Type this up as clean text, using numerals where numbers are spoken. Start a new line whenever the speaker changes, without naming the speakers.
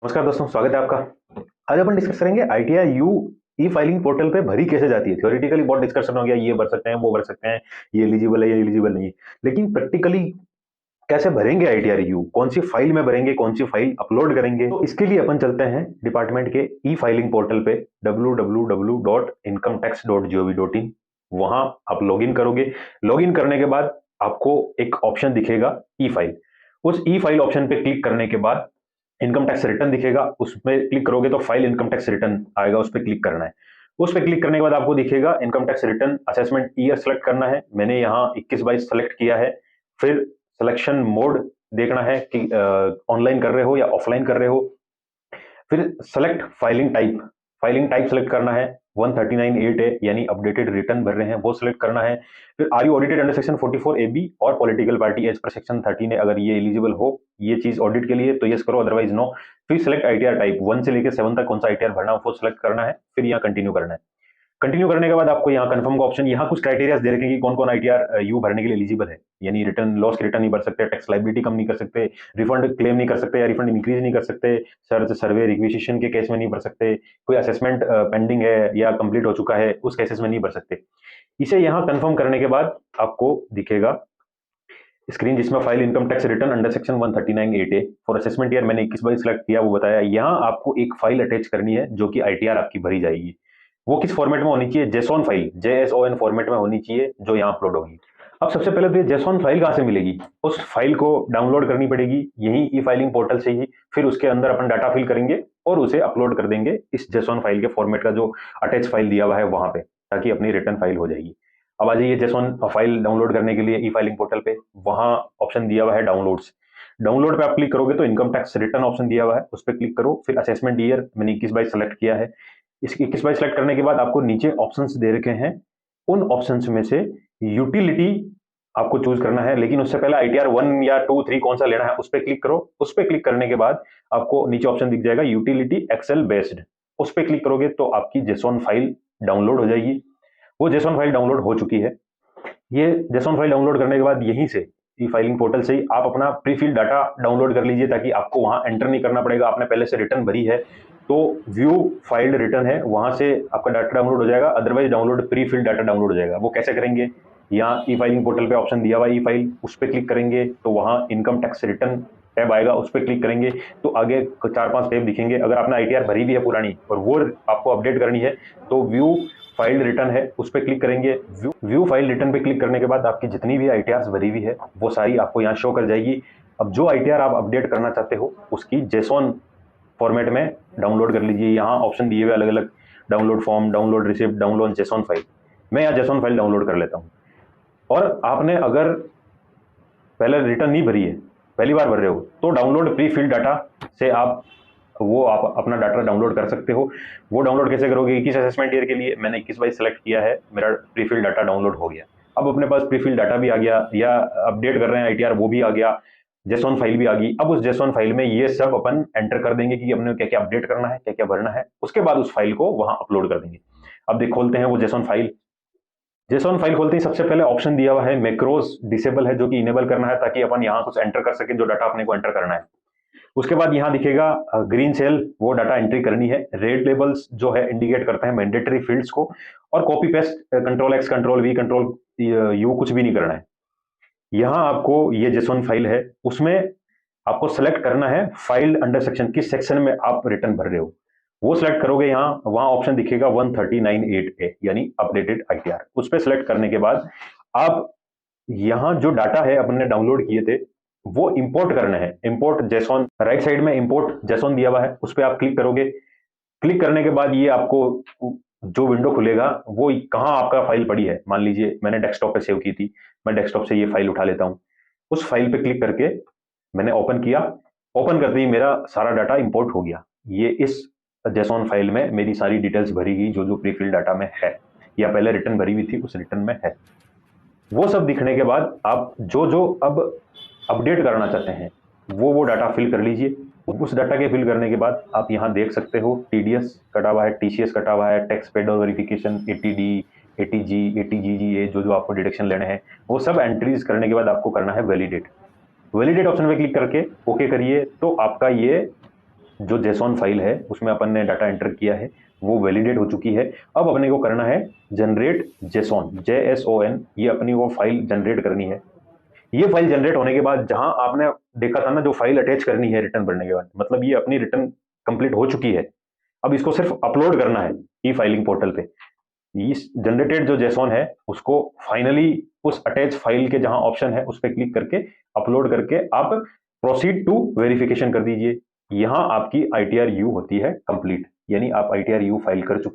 नमस्कार दोस्तों, स्वागत है आपका। आज अपन डिस्कस करेंगे ITR you E filing portal पे भरी कैसे जाती है। थ्योरेटिकली बहुत डिस्कशन हो गया, ये भर सकते हैं, वो भर सकते हैं, ये एलिजिबल है, ये एलिजिबल नहीं है। लेकिन प्रैक्टिकली कैसे भरेंगे आईटीआर यू, कौन सी फाइल में भरेंगे, कौन सी फाइल अपलोड करेंगे, तो इसके लिए अपन चलते हैं डिपार्टमेंट के ई फाइलिंग पोर्टल पे www.incometax.gov.in। वहां आप लॉगिन करोगे। लॉगिन करने के बाद आपको एक ऑप्शन दिखेगा ई फाइल। उस ई फाइल ऑप्शन पे क्लिक करने के बाद इनकम टैक्स रिटर्न दिखेगा, उसमें क्लिक करोगे तो फाइल इनकम टैक्स रिटर्न आएगा, उस पर क्लिक करना है। उस पर क्लिक करने के बाद आपको दिखेगा income tax return assessment year select करना है। मैंने यहाँ 21-22 सेलेक्ट किया है। फिर सिलेक्शन मोड देखना है कि ऑनलाइन कर रहे हो या ऑफलाइन कर रहे हो। फिर सेलेक्ट फाइलिंग टाइप सेलेक्ट करना है। 139(8) है यानी अपडेटेड रिटर्न भर रहे हैं, वो सिलेक्ट करना है। फिर are you audited under section 44AB और political party as per section 13 है, अगर ये एलिजिबल हो ये चीज ऑडिट के लिए तो यस करो, अदरवाइज नो। फिर सिलेक्ट आईटीआर टाइप 1 से लेकर 7 तक कौन सा आईटीआर भरना है वो सिलेक्ट करना है। फिर यहाँ कंटिन्यू करना है। कंटिन्यू करने के बाद आपको यहाँ कंफर्म का ऑप्शन, यहाँ कुछ क्राइटेरिया दे रखे हैं कि कौन कौन आईटीआर यू भरने के लिए एलिजिबल है। यानी रिटर्न लॉस के रिटर्न नहीं भर सकते, टैक्स लाइबिलिटी कम नहीं कर सकते, रिफंड क्लेम नहीं कर सकते या रिफंड इंक्रीज नहीं कर सकते, सर्च सर्वे रिक्विजिशन के केस में नहीं भर सकते, कोई असेसमेंट पेंडिंग है या कंप्लीट हो चुका है उस केसेस में नहीं भर सकते। इसे यहाँ कंफर्म करने के बाद आपको दिखेगा स्क्रीन जिसमें file income tax return under section 139(8) for assessment year मैंने 21-22 सेलेक्ट किया, वो बताया। यहाँ आपको एक फाइल अटैच करनी है जो कि आईटीआर आपकी भरी जाएगी। वो किस फॉर्मेट में होनी चाहिए? जेसोन फाइल, JSON फॉर्मेट में होनी चाहिए जो यहाँ अपलोड होगी। अब सबसे पहले तो ये जेसोन फाइल कहाँ से मिलेगी? उस फाइल को डाउनलोड करनी पड़ेगी यही ई फाइलिंग पोर्टल से ही। फिर उसके अंदर अपन डाटा फिल करेंगे और उसे अपलोड कर देंगे इस जेसोन फाइल के फॉर्मेट का जो अटैच फाइल दिया हुआ है वहां पे, ताकि अपनी रिटर्न फाइल हो जाएगी। अब आ जाइए जेसोन फाइल डाउनलोड करने के लिए ई फाइलिंग पोर्टल पे, वहां ऑप्शन दिया हुआ है डाउनलोड्स। डाउनलोड पे आप क्लिक करोगे तो इनकम टैक्स रिटर्न ऑप्शन दिया हुआ है, उस पर क्लिक करो। फिर असेसमेंट ईयर मैंने 21-22 सेलेक्ट किया है। इस 21-22 सेलेक्ट करने के बाद आपको नीचे ऑप्शंस दे रखे हैं, उन ऑप्शंस में से यूटिलिटी आपको चूज करना है। लेकिन उससे पहले आईटीआर 1 या 2, 3 कौन सा लेना है उस पर क्लिक करो। उस पर क्लिक करने के बाद आपको नीचे ऑप्शन दिख जाएगा यूटिलिटी एक्सेल बेस्ड। उस पर क्लिक करोगे तो आपकी जेसोन फाइल डाउनलोड हो जाएगी। वो जेसोन फाइल डाउनलोड हो चुकी है। ये जेसोन फाइल डाउनलोड करने के बाद यहीं से ई फाइलिंग पोर्टल से ही आप अपना प्री फिल डाटा डाउनलोड कर लीजिए, ताकि आपको वहां एंटर नहीं करना पड़ेगा। आपने पहले से रिटर्न भरी है तो व्यू फाइल्ड रिटर्न है, वहां से आपका डाटा डाउनलोड हो जाएगा। Otherwise download pre fill data download हो जाएगा। वो कैसे करेंगे? यहाँ ई फाइलिंग पोर्टल पे ऑप्शन दिया हुआ ई फाइल, उस पर क्लिक करेंगे तो वहां इनकम टैक्स रिटर्न टैब आएगा, उस पर क्लिक करेंगे तो आगे 4-5 टैब दिखेंगे। अगर आपने आईटीआर भरी भी है पुरानी और वो आपको अपडेट करनी है तो व्यू फाइल रिटर्न है, उस पर क्लिक करेंगे। व्यू फाइल रिटर्न पे क्लिक करने के बाद आपकी जितनी भी आईटीआर भरी हुई है वो सारी आपको यहाँ शो कर जाएगी। अब जो आईटीआर आप अपडेट करना चाहते हो उसकी जेसोन फॉर्मेट में डाउनलोड कर लीजिए। यहाँ ऑप्शन दिए हुए अलग अलग, download form, download receipt, download JSON file. मैं यहाँ जेसोन फाइल डाउनलोड कर लेता हूँ। और आपने अगर पहले रिटर्न नहीं भरी है, पहली बार भर रहे हो, तो डाउनलोड प्री फिल डाटा से आप अपना डाटा डाउनलोड कर सकते हो। वो डाउनलोड कैसे करोगे? 21 असेसमेंट ईयर के लिए मैंने 21-22 सेलेक्ट किया है, मेरा प्री फिल डाटा डाउनलोड हो गया। अब अपने पास प्री फिल डाटा भी आ गया, या अपडेट कर रहे हैं आईटीआर वो भी आ गया, जेसोन फाइल भी आ गई। अब उस जेसोन फाइल में ये सब अपन एंटर कर देंगे कि अपने क्या क्या अपडेट करना है, क्या क्या भरना है। उसके बाद उस फाइल को वहां अपलोड कर देंगे। अब देख खोलते हैं वो जेसोन फाइल। जेसोन फाइल खोलते ही सबसे पहले ऑप्शन दिया हुआ है मैक्रोस डिसेबल है, जो कि इनेबल करना है ताकि अपन यहाँ कुछ एंटर कर सके जो डाटा अपने को एंटर करना है। उसके बाद यहाँ दिखेगा ग्रीन सेल, वो डाटा एंट्री करनी है। रेड लेबल्स जो है इंडिकेट करते हैं मैंडेटरी फील्ड्स को। और copy paste, control X, control V, control U कुछ भी नहीं करना है। यहाँ आपको ये जेसोन फाइल है, उसमें आपको सेलेक्ट करना है फाइल अंडर सेक्शन, किस सेक्शन में आप रिटर्न भर रहे हो वो सिलेक्ट करोगे। यहाँ वहां ऑप्शन दिखेगा 139(8) यानी अपडेटेड आईटीआर। उस पर सिलेक्ट करने के बाद आप यहाँ जो डाटा है अपने डाउनलोड किए थे वो इंपोर्ट करना है। इंपोर्ट जेसोन, राइट साइड में इंपोर्ट जेसोन दिया हुआ है, उस पर आप क्लिक करोगे। क्लिक करने के बाद ये आपको जो विंडो खुलेगा वो कहाँ आपका फाइल पड़ी है। मान लीजिए मैंने डेस्कटॉप पे सेव की थी, मैं डेस्कटॉप से ये फाइल उठा लेता हूँ। उस फाइल पे क्लिक करके मैंने ओपन किया। ओपन करते ही मेरा सारा डाटा इंपोर्ट हो गया। ये इस जेसोन फाइल में मेरी सारी डिटेल्स भरी गई जो जो प्री फिल डाटा में है, या पहले रिटर्न भरी हुई थी उस रिटर्न में है। वो सब दिखने के बाद आप जो जो अब अपडेट करना चाहते हैं वो डाटा फिल कर लीजिए। उस डाटा के फिल करने के बाद आप यहाँ देख सकते हो टीडीएस कटा हुआ है, टीसीएस कटा हुआ है, टैक्स पेड और वेरिफिकेशन, एटीडी, एटीजी, एटीजीजीए, जो जो आपको डिडक्शन लेने हैं वो सब एंट्रीज करने के बाद आपको करना है वैलिडेट। वैलिडेट ऑप्शन पे क्लिक करके ओके करिए तो आपका ये जो जेसॉन फाइल है उसमें अपन ने डाटा एंटर किया है वो वैलिडेट हो चुकी है। अब अपने को करना है जनरेट जेसॉन, JSON, ये अपनी वो फाइल जनरेट करनी है। ये फाइल जनरेट होने के बाद जहां आपने देखा था ना जो फाइल अटैच करनी है रिटर्न भरने के बाद, मतलब ये अपनी रिटर्न कंप्लीट हो चुकी है। अब इसको सिर्फ अपलोड करना है ई फाइलिंग पोर्टल पे। इस जनरेटेड जो जेसॉन है उसको फाइनली उस अटैच फाइल के जहां ऑप्शन है उस पर क्लिक करके अपलोड करके आप प्रोसीड टू वेरिफिकेशन कर दीजिए। यहां आपकी ITRU होती है कंप्लीट, यानी आप ITRU फाइल कर चुके